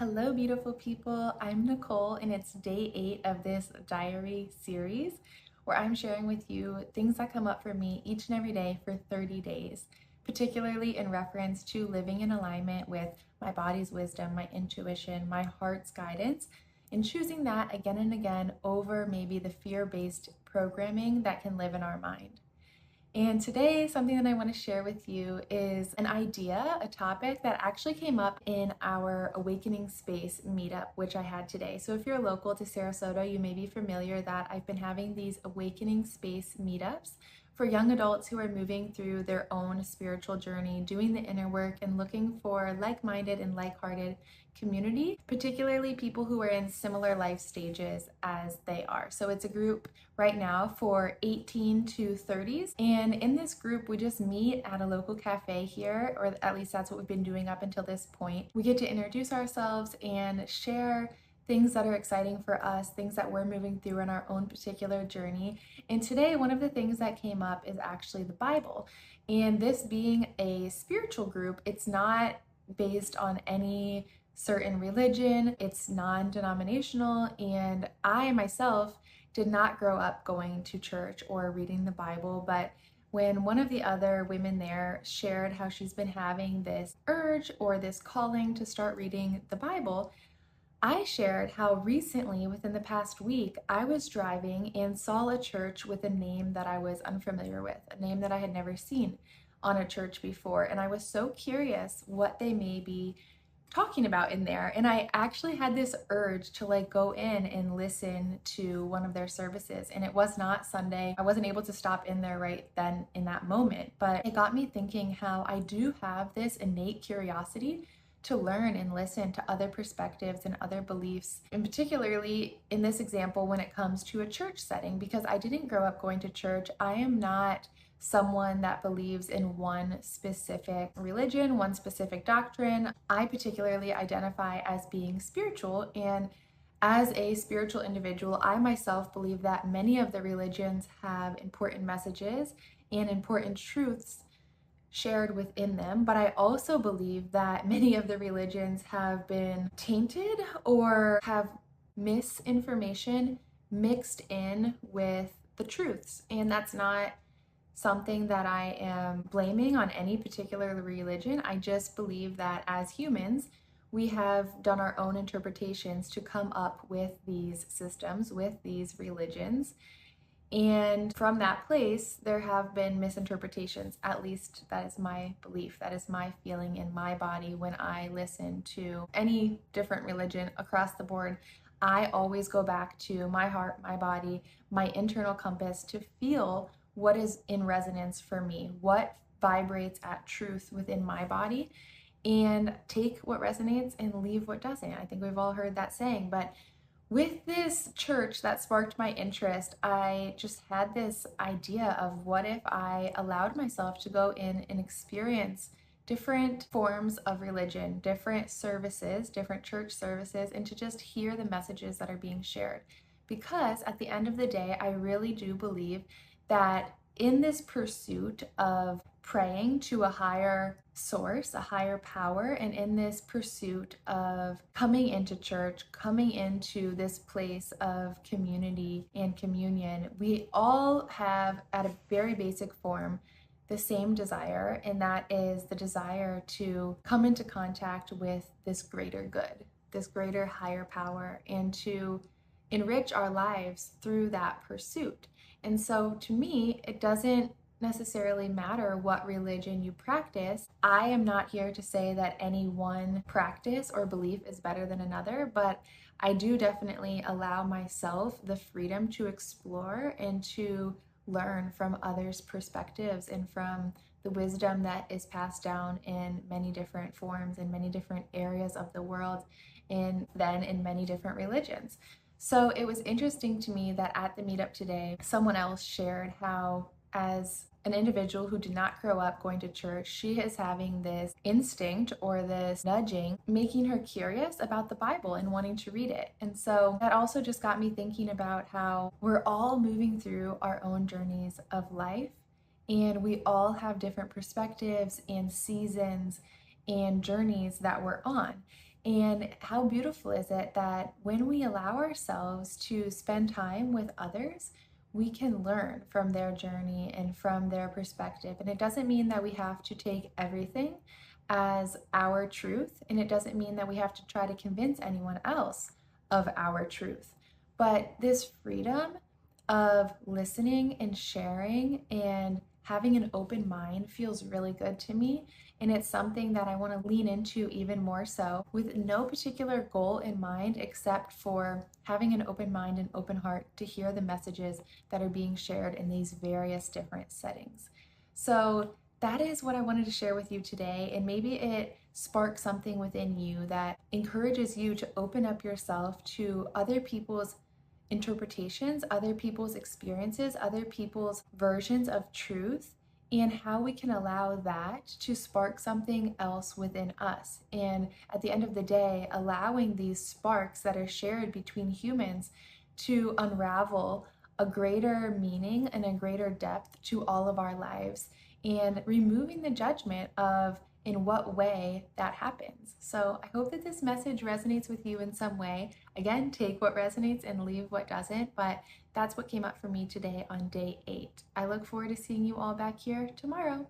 Hello, beautiful people. I'm Nicole, and it's day 8 of this diary series where I'm sharing with you things that come up for me each and every day for 30 days, particularly in reference to living in alignment with my body's wisdom, my intuition, my heart's guidance, and choosing that again and again over maybe the fear-based programming that can live in our mind. And today, something that I want to share with you is an idea, a topic that actually came up in our Awakening Space meetup, which I had today. So if you're local to Sarasota, you may be familiar that I've been having these Awakening Space meetups for young adults who are moving through their own spiritual journey, doing the inner work, and looking for like-minded and like-hearted community, particularly people who are in similar life stages as they are. So it's a group right now for 18 to 30s. And in this group, we just meet at a local cafe here, or at least that's what we've been doing up until this point. We get to introduce ourselves and share things that are exciting for us, things that we're moving through in our own particular journey. And today, one of the things that came up is actually the Bible. And this being a spiritual group, it's not based on any certain religion, it's non-denominational, and I myself did not grow up going to church or reading the Bible, but when one of the other women there shared how she's been having this urge or this calling to start reading the Bible, I shared how recently, within the past week, I was driving and saw a church with a name that I was unfamiliar with, a name that I had never seen on a church before, and I was so curious what they may be talking about in there. And I actually had this urge to go in and listen to one of their services. And it was not Sunday. I wasn't able to stop in there right then in that moment, but it got me thinking how I do have this innate curiosity to learn and listen to other perspectives and other beliefs, and particularly in this example when it comes to a church setting, because I didn't grow up going to church. I am not someone that believes in one specific religion, one specific doctrine. I particularly identify as being spiritual, and as a spiritual individual, I myself believe that many of the religions have important messages and important truths shared within them, but I also believe that many of the religions have been tainted or have misinformation mixed in with the truths, and that's not something that I am blaming on any particular religion. I just believe that as humans, we have done our own interpretations to come up with these systems, with these religions. And from that place, there have been misinterpretations. At least that is my belief. That is my feeling in my body when I listen to any different religion across the board. I always go back to my heart, my body, my internal compass to feel what is in resonance for me, what vibrates at truth within my body, and take what resonates and leave what doesn't. I think we've all heard that saying, but with this church that sparked my interest, I just had this idea of what if I allowed myself to go in and experience different forms of religion, different services, different church services, and to just hear the messages that are being shared. Because at the end of the day, I really do believe that in this pursuit of praying to a higher source, a higher power, and in this pursuit of coming into church, coming into this place of community and communion, we all have, at a very basic form, the same desire, and that is the desire to come into contact with this greater good, this greater higher power, and to enrich our lives through that pursuit. And so to me, it doesn't necessarily matter what religion you practice. I am not here to say that any one practice or belief is better than another, but I do definitely allow myself the freedom to explore and to learn from others' perspectives and from the wisdom that is passed down in many different forms, in many different areas of the world, and then in many different religions. So it was interesting to me that at the meetup today, someone else shared how, as an individual who did not grow up going to church, she is having this instinct or this nudging, making her curious about the Bible and wanting to read it. And so that also just got me thinking about how we're all moving through our own journeys of life, and we all have different perspectives and seasons and journeys that we're on. And how beautiful is it that when we allow ourselves to spend time with others, we can learn from their journey and from their perspective. And it doesn't mean that we have to take everything as our truth, and it doesn't mean that we have to try to convince anyone else of our truth. But this freedom of listening and sharing and having an open mind feels really good to me. And it's something that I want to lean into even more so, with no particular goal in mind except for having an open mind and open heart to hear the messages that are being shared in these various different settings. So that is what I wanted to share with you today. And maybe it sparks something within you that encourages you to open up yourself to other people's interpretations, other people's experiences, other people's versions of truth, and how we can allow that to spark something else within us. And at the end of the day, allowing these sparks that are shared between humans to unravel a greater meaning and a greater depth to all of our lives, and removing the judgment of in what way that happens. So I hope that this message resonates with you in some way. Again, take what resonates and leave what doesn't, but that's what came up for me today on day 8. I look forward to seeing you all back here tomorrow.